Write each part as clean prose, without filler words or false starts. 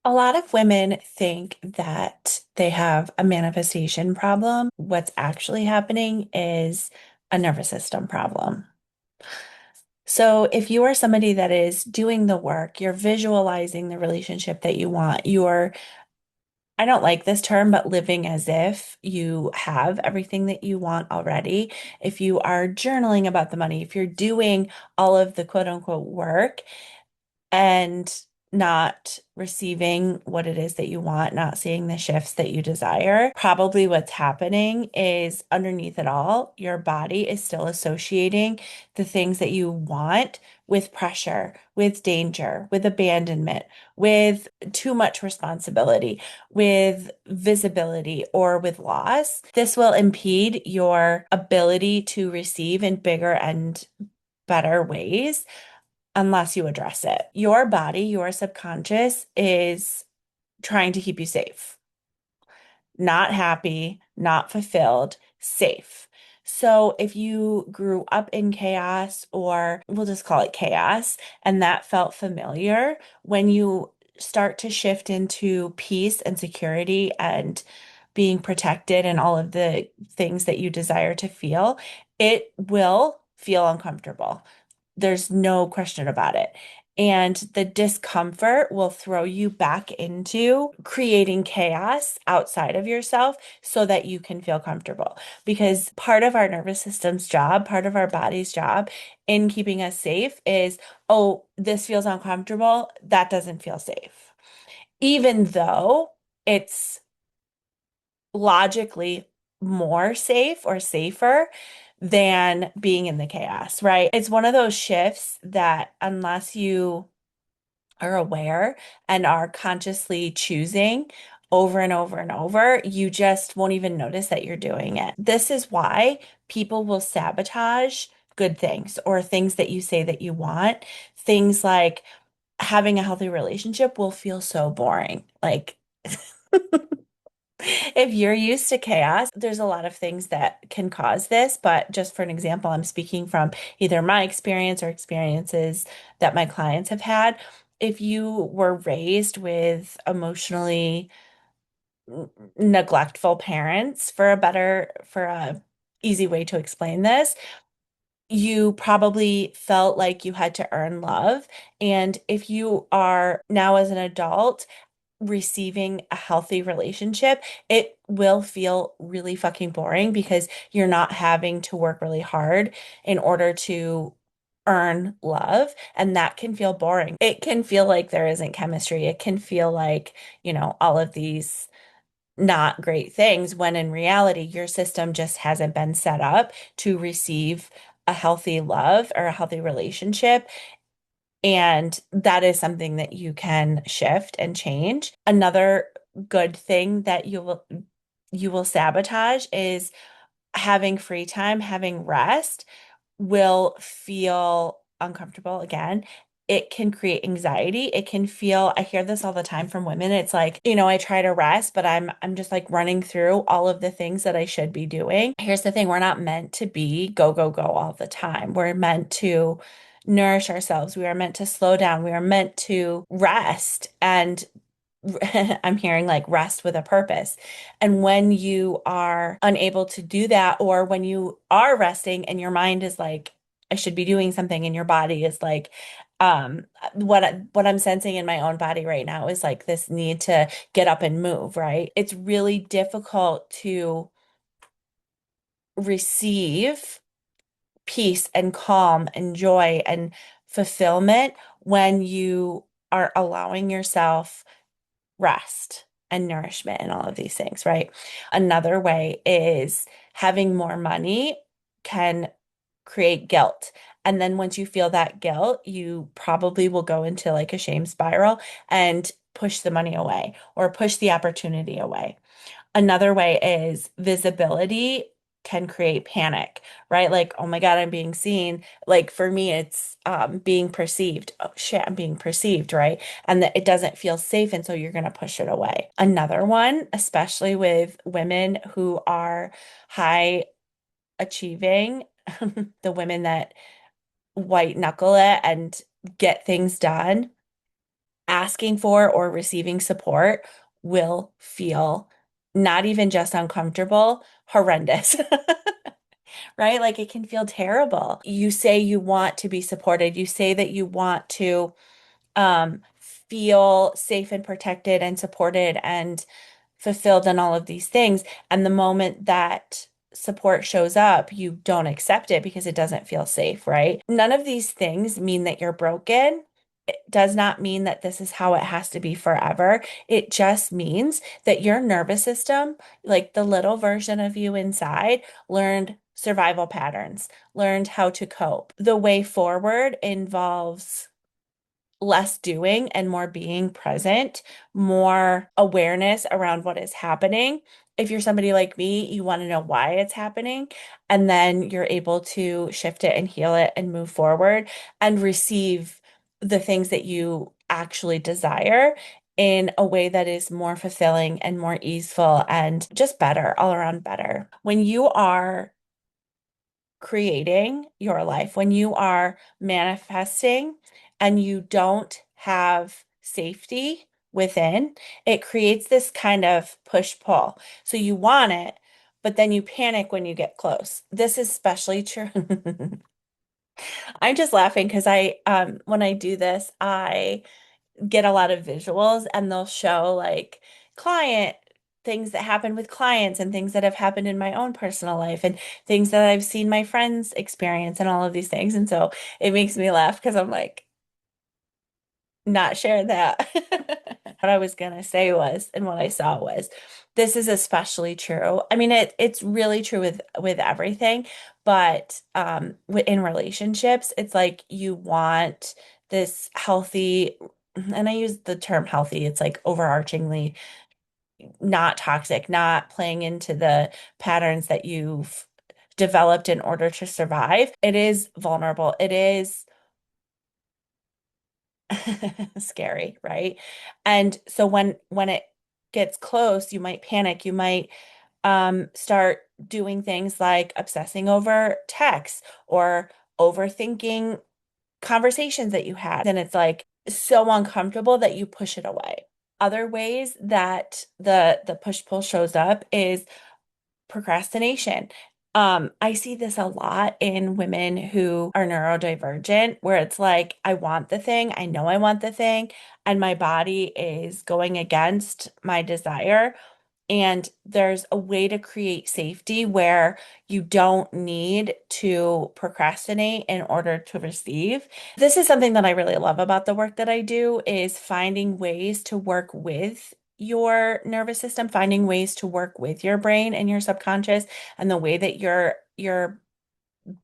A lot of women think that they have a manifestation problem. What's actually happening is a nervous system problem. So, if you are somebody that is doing the work, you're visualizing the relationship that you want, I don't like this term, but living as if you have everything that you want already. If you are journaling about the money, if you're doing all of the quote unquote work, and not receiving what it is that you want, not seeing the shifts that you desire, probably what's happening is underneath it all, your body is still associating the things that you want with pressure, with danger, with abandonment, with too much responsibility, with visibility, or with loss. This will impede your ability to receive in bigger and better ways unless you address it. Your body, your subconscious is trying to keep you safe, not happy, not fulfilled, safe. So if you grew up in chaos, or we'll just call it chaos, and that felt familiar, when you start to shift into peace and security and being protected and all of the things that you desire to feel, it will feel uncomfortable. There's no question about it. And the discomfort will throw you back into creating chaos outside of yourself so that you can feel comfortable. Because part of our nervous system's job, part of our body's job in keeping us safe is, oh, this feels uncomfortable. That doesn't feel safe. Even though it's logically more safe or safer than being in the chaos, right? It's one of those shifts that unless you are aware and are consciously choosing over and over and over, you just won't even notice that you're doing it. This is why people will sabotage good things or things that you say that you want. Things like having a healthy relationship will feel so boring. Like, if you're used to chaos, there's a lot of things that can cause this, but just for an example, I'm speaking from either my experience or experiences that my clients have had. If you were raised with emotionally neglectful parents, for a easy way to explain this, you probably felt like you had to earn love. And if you are now as an adult receiving a healthy relationship, it will feel really fucking boring because you're not having to work really hard in order to earn love. And that can feel boring. It can feel like there isn't chemistry. It can feel like, all of these not great things when in reality, your system just hasn't been set up to receive a healthy love or a healthy relationship, and that is something that you can shift and change. Another good thing that you will sabotage is having free time, having rest will feel uncomfortable again. It can create anxiety. It can feel, I hear this all the time from women. It's like, I try to rest, but I'm just like running through all of the things that I should be doing. Here's the thing, we're not meant to be go, go, go all the time. We're meant to nourish ourselves. We are meant to slow down. We are meant to rest. And I'm hearing like rest with a purpose. And when you are unable to do that, or when you are resting and your mind is like, I should be doing something, and your body is like, what I'm sensing in my own body right now is like this need to get up and move, right? It's really difficult to receive peace and calm and joy and fulfillment when you are allowing yourself rest and nourishment and all of these things, right? Another way is having more money can create guilt. And then once you feel that guilt, you probably will go into like a shame spiral and push the money away or push the opportunity away. Another way is visibility can create panic, right? Like, oh my God, I'm being seen. Like for me, it's being perceived. Oh shit, I'm being perceived, right? And that it doesn't feel safe. And so you're going to push it away. Another one, especially with women who are high achieving, the women that white knuckle it and get things done asking for or receiving support will feel not even just uncomfortable, horrendous. Right? Like it can feel terrible. You say you want to be supported. You say that you want to feel safe and protected and supported and fulfilled and all of these things. And the moment that support shows up, you don't accept it because it doesn't feel safe, right? None of these things mean that you're broken. It does not mean that this is how it has to be forever. It just means that your nervous system, like the little version of you inside, learned survival patterns, learned how to cope. The way forward involves less doing and more being present, more awareness around what is happening. If you're somebody like me, you want to know why it's happening, and then you're able to shift it and heal it and move forward and receive the things that you actually desire in a way that is more fulfilling and more easeful and just better, all around better. When you are creating your life, when you are manifesting and you don't have safety within, it creates this kind of push-pull. So you want it, but then you panic when you get close. This is especially true. I'm just laughing because when I do this, I get a lot of visuals and they'll show like client things that happen with clients and things that have happened in my own personal life and things that I've seen my friends experience and all of these things. And so it makes me laugh because I'm like, not share that. What I was gonna say was, and what I saw was, this is especially true. I mean, it's really true with everything, but in relationships, it's like you want this healthy, and I use the term healthy, it's like overarchingly not toxic, not playing into the patterns that you've developed in order to survive. It is vulnerable. It is scary, right? And so when it gets close, you might panic, you might start doing things like obsessing over texts or overthinking conversations that you had. And it's like so uncomfortable that you push it away. Other ways that the push-pull shows up is procrastination. I see this a lot in women who are neurodivergent, where it's like, I want the thing, I know I want the thing, and my body is going against my desire. And there's a way to create safety where you don't need to procrastinate in order to receive. This is something that I really love about the work that I do is finding ways to work with your nervous system, finding ways to work with your brain and your subconscious and the way that your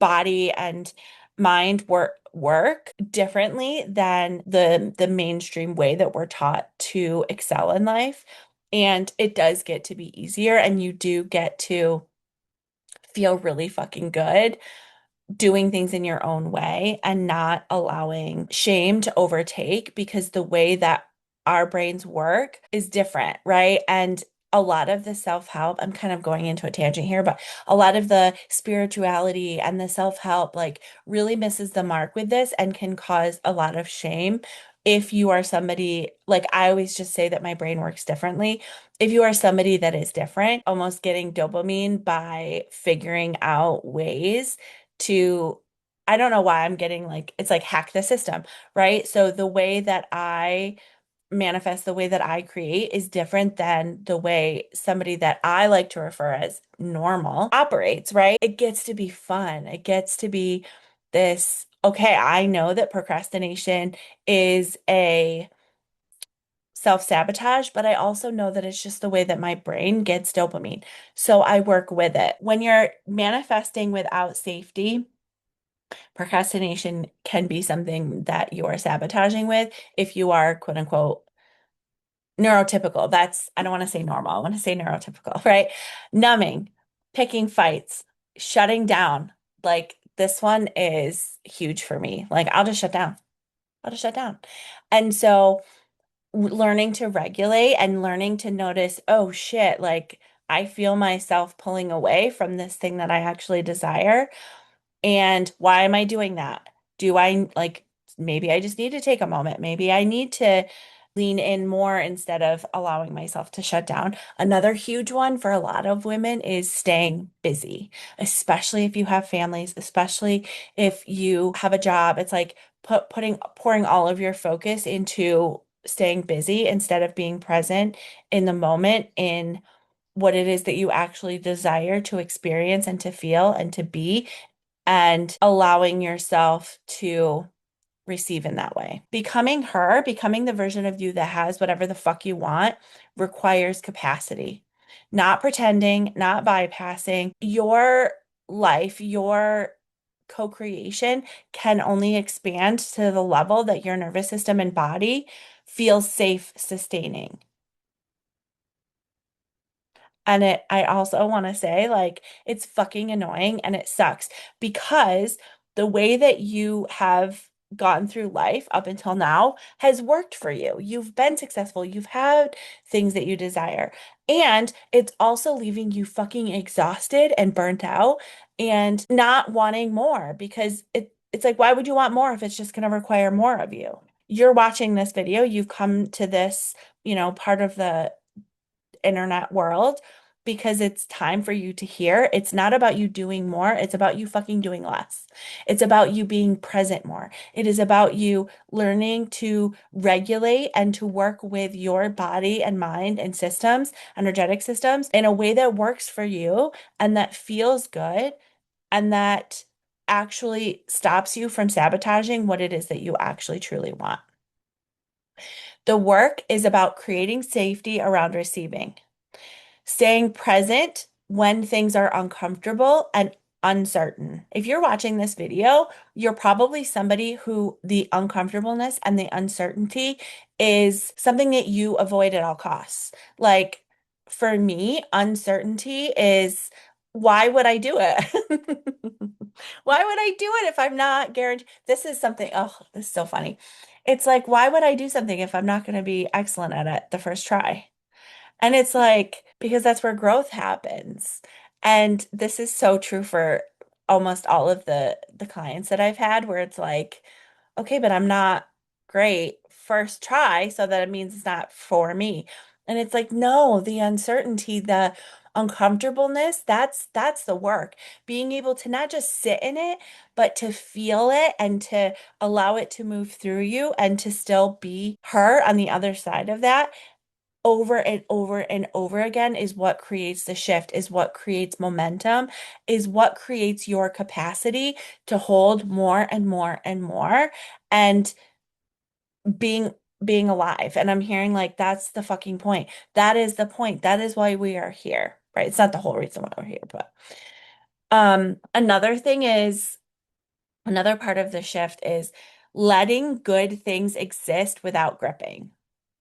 body and mind work differently than the mainstream way that we're taught to excel in life. And it does get to be easier, and you do get to feel really fucking good doing things in your own way and not allowing shame to overtake because the way that our brains work is different, right? And a lot of the self-help, I'm kind of going into a tangent here, but a lot of the spirituality and the self-help like really misses the mark with this and can cause a lot of shame. If you are somebody, like I always just say that my brain works differently. If you are somebody that is different, almost getting dopamine by figuring out ways to, I don't know why I'm getting like, it's like hack the system, right? So the way that I manifest, the way that I create is different than the way somebody that I like to refer as normal operates, right? It gets to be fun. It gets to be this, okay, I know that procrastination is a self-sabotage, but I also know that it's just the way that my brain gets dopamine. So I work with it. When you're manifesting without safety, procrastination can be something that you are sabotaging with if you are quote unquote neurotypical. That's, I don't want to say normal, I want to say neurotypical, right? Numbing, picking fights, shutting down. Like this one is huge for me. Like I'll just shut down. I'll just shut down. And so learning to regulate and learning to notice, oh shit, like I feel myself pulling away from this thing that I actually desire. And why am I doing that? Do I like maybe I just need to take a moment. Maybe I need to lean in more instead of allowing myself to shut down. Another huge one for a lot of women is staying busy, especially if you have families, especially if you have a job. It's like pouring all of your focus into staying busy instead of being present in the moment in what it is that you actually desire to experience and to feel and to be, and allowing yourself to receive in that way. Becoming her, becoming the version of you that has whatever the fuck you want requires capacity. Not pretending, not bypassing. Your life, your co-creation can only expand to the level that your nervous system and body feels safe sustaining. And I also want to say, like, it's fucking annoying and it sucks because the way that you have gotten through life up until now has worked for you. You've been successful. You've had things that you desire. And it's also leaving you fucking exhausted and burnt out and not wanting more because it's like, why would you want more if it's just going to require more of you? You're watching this video, you've come to this, part of the internet world because it's time for you to hear. It's not about you doing more. It's about you fucking doing less. It's about you being present more. It is about you learning to regulate and to work with your body and mind and systems, energetic systems, in a way that works for you and that feels good and that actually stops you from sabotaging what it is that you actually truly want. The work is about creating safety around receiving. Staying present when things are uncomfortable and uncertain. If you're watching this video, you're probably somebody who the uncomfortableness and the uncertainty is something that you avoid at all costs. Like for me, uncertainty is why would I do it? Why would I do it if I'm not guaranteed? This is something, oh, this is so funny. It's like, why would I do something if I'm not going to be excellent at it the first try? And it's like, because that's where growth happens. And this is so true for almost all of the clients that I've had where it's like, okay, but I'm not great first try, so that it means it's not for me. And it's like, no, the uncertainty, the uncomfortableness, that's the work. Being able to not just sit in it, but to feel it and to allow it to move through you and to still be her on the other side of that over and over and over again is what creates the shift, is what creates momentum, is what creates your capacity to hold more and more and more and being being alive. And I'm hearing like that's the fucking point. That is the point. That is why we are here, right? It's not the whole reason why we're here, but another thing is another part of the shift is letting good things exist without gripping.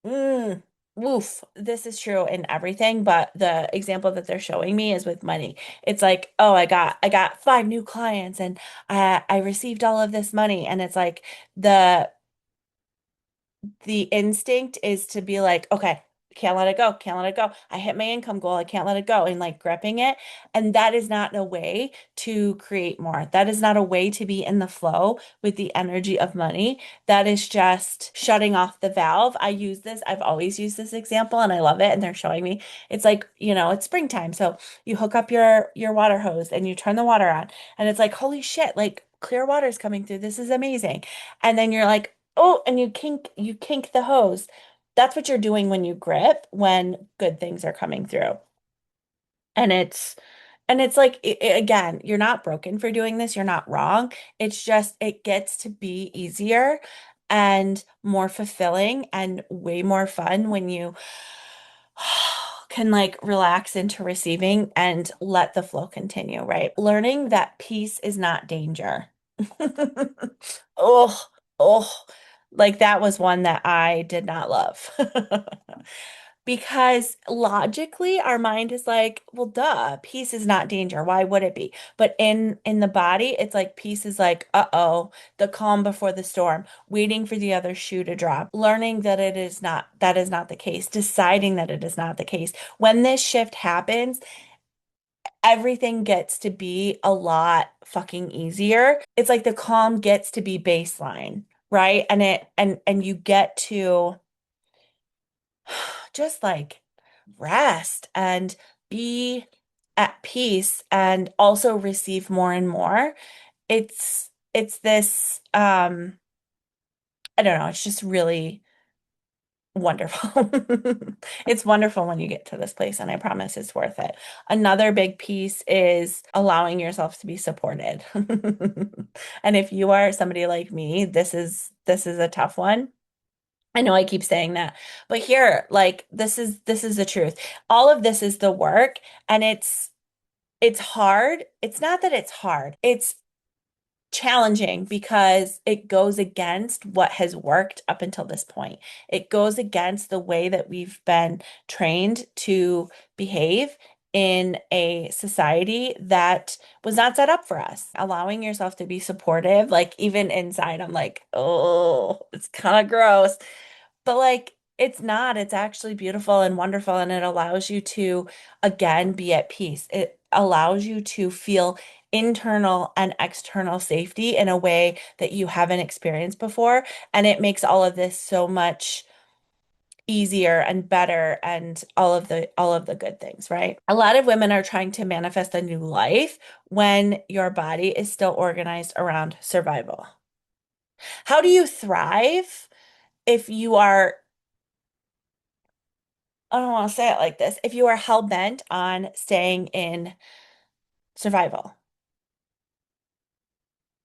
Mm, woof. This is true in everything, but the example that they're showing me is with money. It's like, oh, I got five new clients and I received all of this money. And it's like the the instinct is to be like, okay, can't let it go, can't let it go. I hit my income goal, I can't let it go, and like gripping it. And that is not a way to create more. That is not a way to be in the flow with the energy of money. That is just shutting off the valve. I've always used this example and I love it. And they're showing me it's like, it's springtime. So you hook up your water hose and you turn the water on, and it's like, holy shit, like clear water's coming through. This is amazing. And then you're like, oh, and you kink the hose. That's what you're doing when you grip, when good things are coming through. And it's like again, you're not broken for doing this. You're not wrong. It's just it gets to be easier and more fulfilling and way more fun when you can like relax into receiving and let the flow continue, right? Learning that peace is not danger. Oh, oh, like that was one that I did not love. Because logically our mind is like, well, duh, peace is not danger. Why would it be? But in the body, it's like peace is like, uh-oh, the calm before the storm, waiting for the other shoe to drop, learning that that is not the case, deciding that it is not the case. When this shift happens, everything gets to be a lot fucking easier. It's like the calm gets to be baseline. right? And you get to just like rest and be at peace and also receive more and more. It's this I don't know, it's just really wonderful. It's wonderful when you get to this place, and I promise it's worth it. Another big piece is allowing yourself to be supported. And if you are somebody like me, this is a tough one. I know I keep saying that, but here, like this is the truth. All of this is the work, and it's hard. It's not that it's hard. It's challenging because it goes against what has worked up until this point. It goes against the way that we've been trained to behave in a society that was not set up for us. Allowing yourself to be supportive, like even inside, I'm like, oh, it's kind of gross. But like, it's not. It's actually beautiful and wonderful, and it allows you to, again, be at peace. It allows you to feel internal and external safety in a way that you haven't experienced before. And it makes all of this so much easier and better and all of the good things, right? A lot of women are trying to manifest a new life when your body is still organized around survival. How do you thrive if you are I don't want to say it like this. If you are hell bent on staying in survival,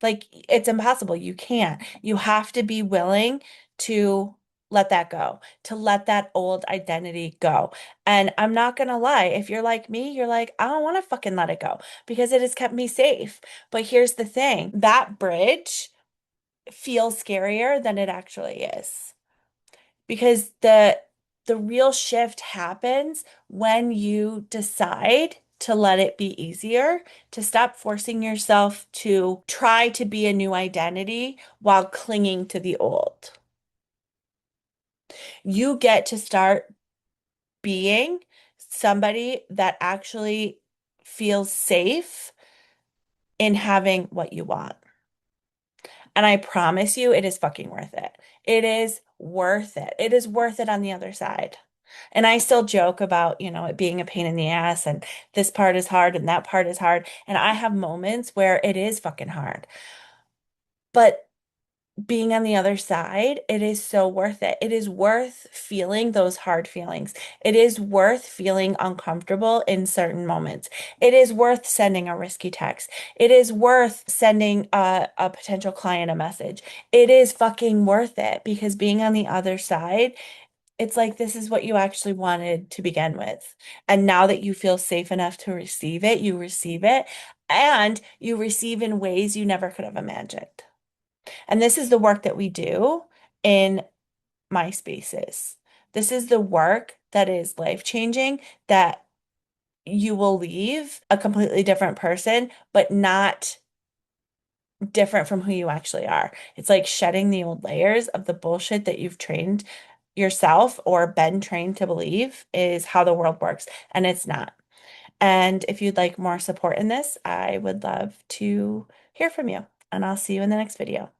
like it's impossible. You can't. You have to be willing to let that go, to let that old identity go. And I'm not gonna lie, if you're like me, you're like, I don't want to fucking let it go because it has kept me safe. But here's the thing, that bridge feels scarier than it actually is. Because the real shift happens when you decide to let it be easier, to stop forcing yourself to try to be a new identity while clinging to the old. You get to start being somebody that actually feels safe in having what you want. And I promise you, it is fucking worth it. It is worth it. It is worth it on the other side. And I still joke about, it being a pain in the ass and this part is hard and that part is hard. And I have moments where it is fucking hard. But being on the other side, it is so worth it. It is worth feeling those hard feelings. It is worth feeling uncomfortable in certain moments. It is worth sending a risky text. It is worth sending a potential client a message. It is fucking worth it because being on the other side, it's like this is what you actually wanted to begin with. And now that you feel safe enough to receive it, you receive it, and you receive in ways you never could have imagined. And this is the work that we do in my spaces. This is the work that is life-changing, that you will leave a completely different person, but not different from who you actually are. It's like shedding the old layers of the bullshit that you've trained yourself or been trained to believe is how the world works, and it's not. And if you'd like more support in this, I would love to hear from you, and I'll see you in the next video.